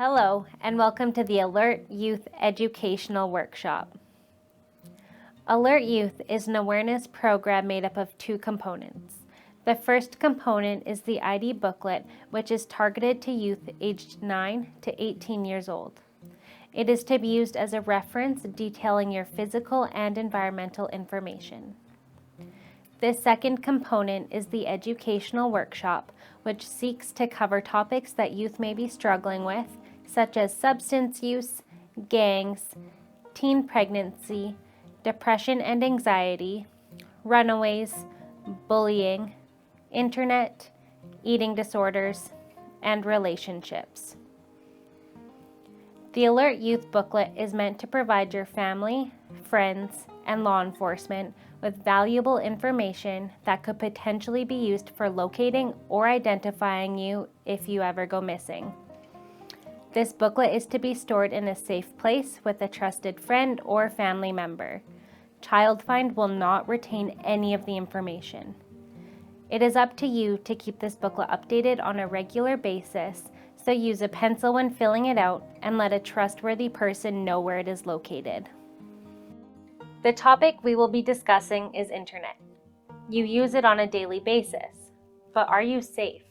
Hello, and welcome to the Alert Youth Educational Workshop. Alert Youth is an awareness program made up of two components. The first component is the ID booklet, which is targeted to youth aged 9 to 18 years old. It is to be used as a reference detailing your physical and environmental information. The second component is the educational workshop, which seeks to cover topics that youth may be struggling with, such as substance use, gangs, teen pregnancy, depression and anxiety, runaways, bullying, internet, eating disorders, and relationships. The Alert Youth booklet is meant to provide your family, friends, and law enforcement with valuable information that could potentially be used for locating or identifying you if you ever go missing. This booklet is to be stored in a safe place with a trusted friend or family member. Child Find will not retain any of the information. It is up to you to keep this booklet updated on a regular basis, so use a pencil when filling it out and let a trustworthy person know where it is located. The topic we will be discussing is internet. You use it on a daily basis, but are you safe?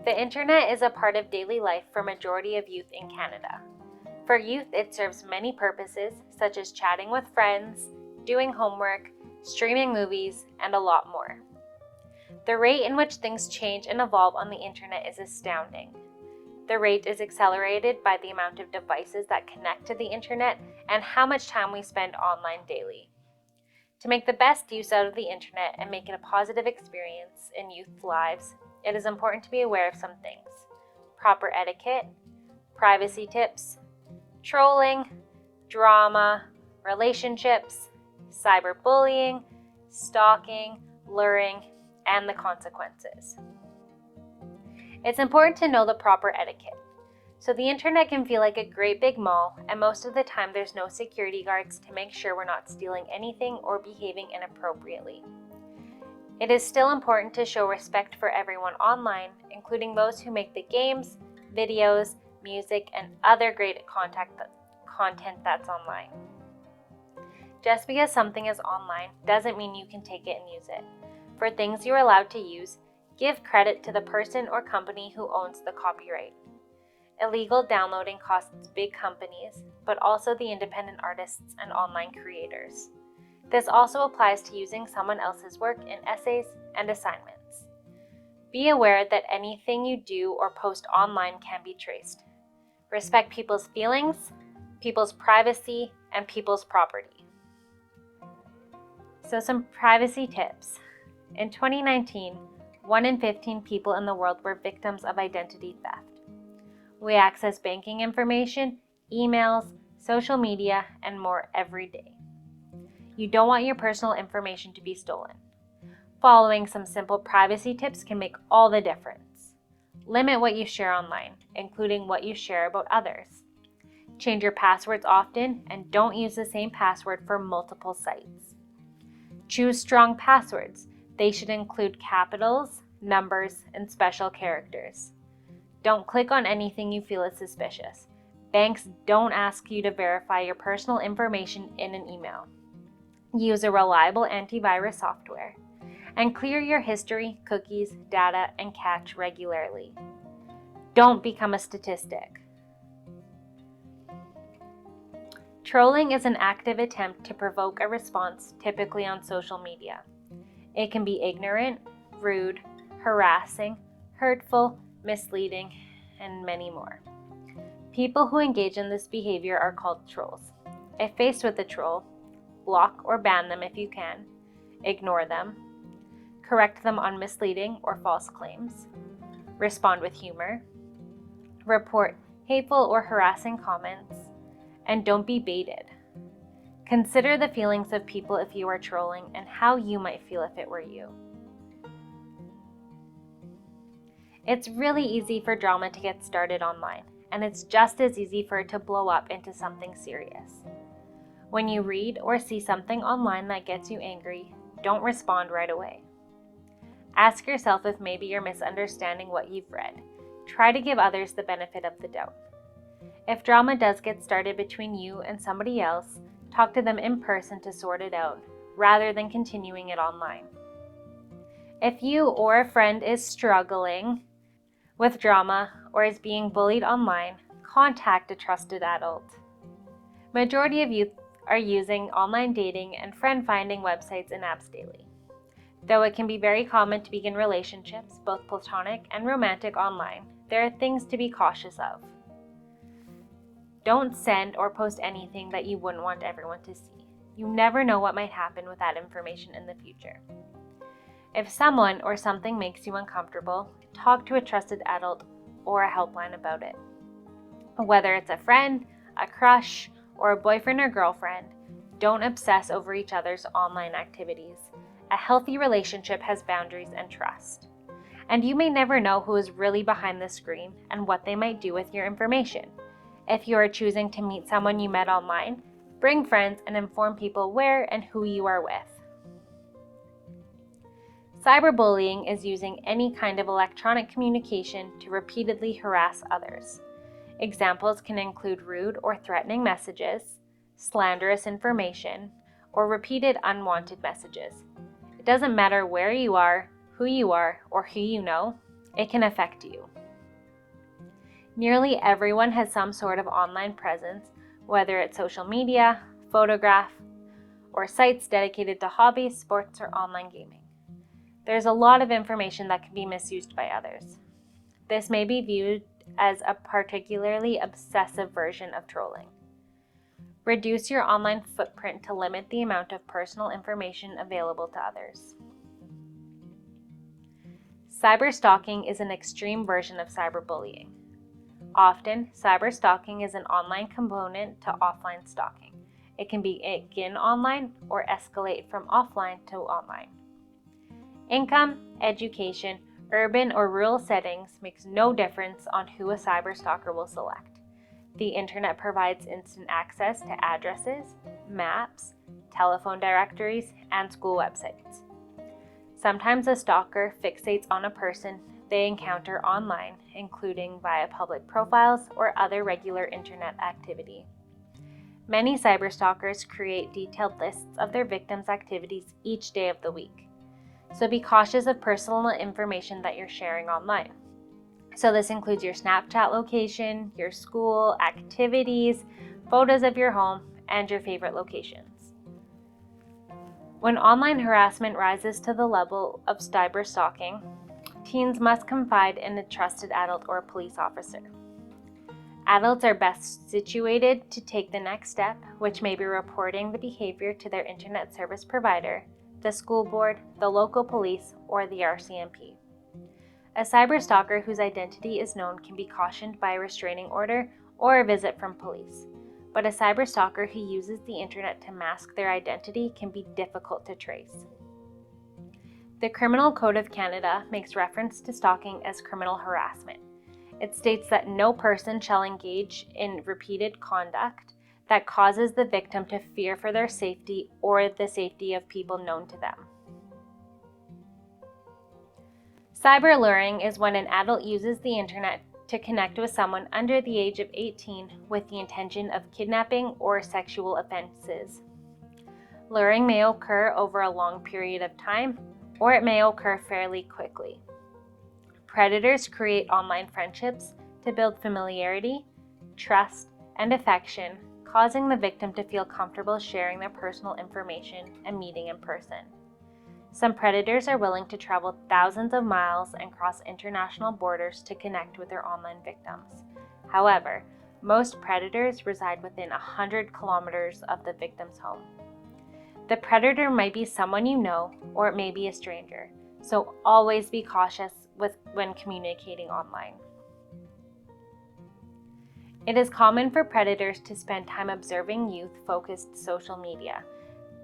The internet is a part of daily life for majority of youth in Canada. For youth, it serves many purposes, such as chatting with friends, doing homework, streaming movies, and a lot more. The rate in which things change and evolve on the internet is astounding. The rate is accelerated by the amount of devices that connect to the internet and how much time we spend online daily. To make the best use out of the internet and make it a positive experience in youth's lives, it is important to be aware of some things: proper etiquette, privacy tips, trolling, drama, relationships, cyberbullying, stalking, luring, and the consequences. It's important to know the proper etiquette. So the internet can feel like a great big mall, and most of the time there's no security guards to make sure we're not stealing anything or behaving inappropriately. It is still important to show respect for everyone online, including those who make the games, videos, music, and other great content that's online. Just because something is online doesn't mean you can take it and use it. For things you're allowed to use, give credit to the person or company who owns the copyright. Illegal downloading costs big companies, but also the independent artists and online creators. This also applies to using someone else's work in essays and assignments. Be aware that anything you do or post online can be traced. Respect people's feelings, people's privacy, and people's property. So some privacy tips. In 2019, 1 in 15 people in the world were victims of identity theft. We access banking information, emails, social media, and more every day. You don't want your personal information to be stolen. Following some simple privacy tips can make all the difference. Limit what you share online, including what you share about others. Change your passwords often and don't use the same password for multiple sites. Choose strong passwords. They should include capitals, numbers, and special characters. Don't click on anything you feel is suspicious. Banks don't ask you to verify your personal information in an email. Use a reliable antivirus software. And clear your history, cookies, data, and cache regularly. Don't become a statistic. Trolling is an active attempt to provoke a response, typically on social media. It can be ignorant, rude, harassing, hurtful, misleading, and many more. People who engage in this behavior are called trolls. If faced with a troll, block or ban them if you can, ignore them, correct them on misleading or false claims, respond with humor, report hateful or harassing comments, and don't be baited. Consider the feelings of people if you are trolling and how you might feel if it were you. It's really easy for drama to get started online, and it's just as easy for it to blow up into something serious. When you read or see something online that gets you angry, don't respond right away. Ask yourself if maybe you're misunderstanding what you've read. try to give others the benefit of the doubt. If drama does get started between you and somebody else, talk to them in person to sort it out, rather than continuing it online. If you or a friend is struggling with drama or is being bullied online, contact a trusted adult. Majority of youth are using online dating and friend-finding websites and apps daily. Though it can be very common to begin relationships, both platonic and romantic, online, there are things to be cautious of. Don't send or post anything that you wouldn't want everyone to see. You never know what might happen with that information in the future. If someone or something makes you uncomfortable, talk to a trusted adult or a helpline about it. Whether it's a friend, a crush, or a boyfriend or girlfriend, don't obsess over each other's online activities. A healthy relationship has boundaries and trust. And you may never know who is really behind the screen and what they might do with your information. If you are choosing to meet someone you met online, bring friends and inform people where and who you are with. Cyberbullying is using any kind of electronic communication to repeatedly harass others. Examples can include rude or threatening messages, slanderous information, or repeated unwanted messages. It doesn't matter where you are, or who you know, it can affect you. Nearly everyone has some sort of online presence, whether it's social media, photograph, or sites dedicated to hobbies, sports, or online gaming. There's a lot of information that can be misused by others. This may be viewed as a particularly obsessive version of trolling. Reduce your online footprint to limit the amount of personal information available to others. Cyberstalking is an extreme version of cyberbullying. Often, cyberstalking is an online component to offline stalking. It can begin online or escalate from offline to online. Income, education, urban or rural settings makes no difference on who a cyberstalker will select. The internet provides instant access to addresses, maps, telephone directories, and school websites. Sometimes a stalker fixates on a person they encounter online, including via public profiles or other regular internet activity. Many cyberstalkers create detailed lists of their victims' activities each day of the week. So be cautious of personal information that you're sharing online. So this includes your Snapchat location, your school, activities, photos of your home, and your favorite locations. When online harassment rises to the level of cyberstalking, teens must confide in a trusted adult or a police officer. Adults are best situated to take the next step, which may be reporting the behavior to their internet service provider, the school board, the local police, or the RCMP. A cyberstalker whose identity is known can be cautioned by a restraining order or a visit from police, but a cyberstalker who uses the internet to mask their identity can be difficult to trace. The Criminal Code of Canada makes reference to stalking as criminal harassment. It states that no person shall engage in repeated conduct that causes the victim to fear for their safety or the safety of people known to them. Cyberluring is when an adult uses the internet to connect with someone under the age of 18 with the intention of kidnapping or sexual offenses. Luring may occur over a long period of time, or it may occur fairly quickly. Predators create online friendships to build familiarity, trust, and affection, causing the victim to feel comfortable sharing their personal information and meeting in person. Some predators are willing to travel thousands of miles and cross international borders to connect with their online victims. However, most predators reside within 100 kilometers of the victim's home. The predator might be someone you know, or it may be a stranger, so always be cautious when communicating online. It is common for predators to spend time observing youth-focused social media.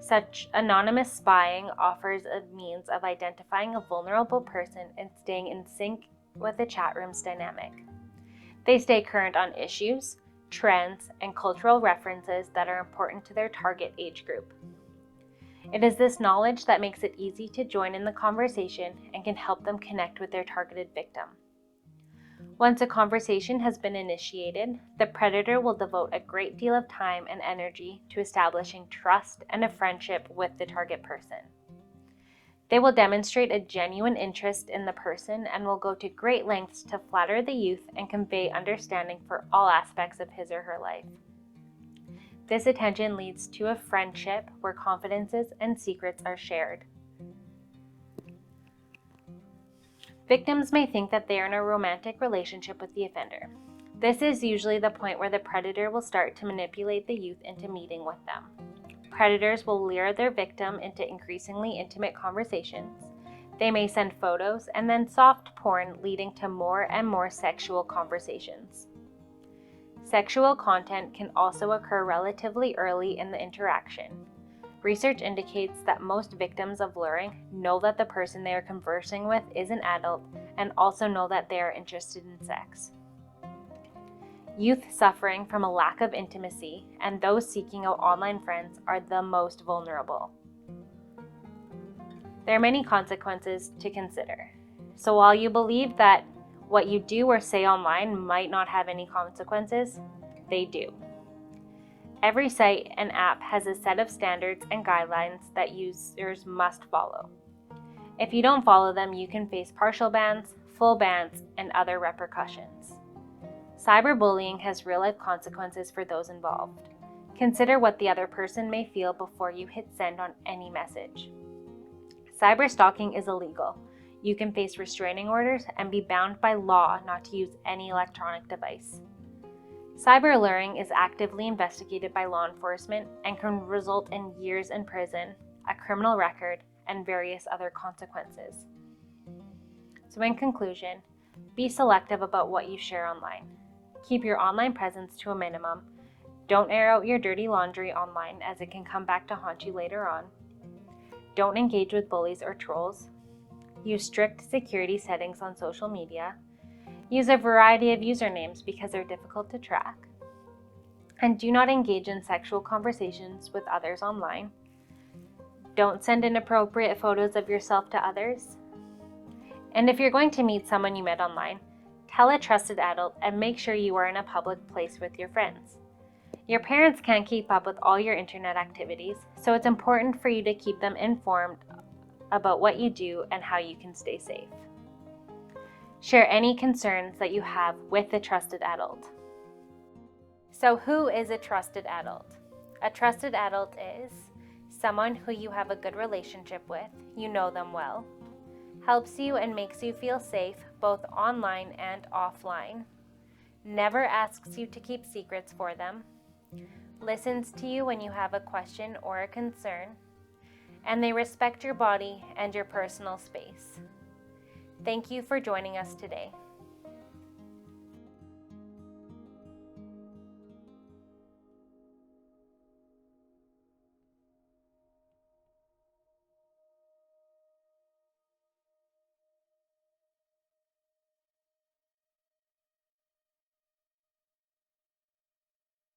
Such anonymous spying offers a means of identifying a vulnerable person and staying in sync with the chat room's dynamic. They stay current on issues, trends, and cultural references that are important to their target age group. It is this knowledge that makes it easy to join in the conversation and can help them connect with their targeted victim. Once a conversation has been initiated, the predator will devote a great deal of time and energy to establishing trust and a friendship with the target person. They will demonstrate a genuine interest in the person and will go to great lengths to flatter the youth and convey understanding for all aspects of his or her life. This attention leads to a friendship where confidences and secrets are shared. Victims may think that they are in a romantic relationship with the offender. This is usually the point where the predator will start to manipulate the youth into meeting with them. Predators will lure their victim into increasingly intimate conversations. They may send photos and then soft porn, leading to more and more sexual conversations. Sexual content can also occur relatively early in the interaction. Research indicates that most victims of luring know that the person they are conversing with is an adult and also know that they are interested in sex. Youth suffering from a lack of intimacy and those seeking out online friends are the most vulnerable. There are many consequences to consider. So while you believe that what you do or say online might not have any consequences, they do. Every site and app has a set of standards and guidelines that users must follow. If you don't follow them, you can face partial bans, full bans, and other repercussions. Cyberbullying has real-life consequences for those involved. Consider what the other person may feel before you hit send on any message. Cyberstalking is illegal. You can face restraining orders and be bound by law not to use any electronic device. Cyber luring is actively investigated by law enforcement and can result in years in prison, a criminal record, and various other consequences. So in conclusion, be selective about what you share online. Keep your online presence to a minimum. Don't air out your dirty laundry online as it can come back to haunt you later on. Don't engage with bullies or trolls. Use strict security settings on social media. Use a variety of usernames because they're difficult to track. And do not engage in sexual conversations with others online. Don't send inappropriate photos of yourself to others. And if you're going to meet someone you met online, tell a trusted adult and make sure you are in a public place with your friends. Your parents can't keep up with all your internet activities, so it's important for you to keep them informed about what you do and how you can stay safe. Share any concerns that you have with a trusted adult. So who is a trusted adult? A trusted adult is someone who you have a good relationship with, you know them well, helps you and makes you feel safe both online and offline, never asks you to keep secrets for them, listens to you when you have a question or a concern, and they respect your body and your personal space. Thank you for joining us today.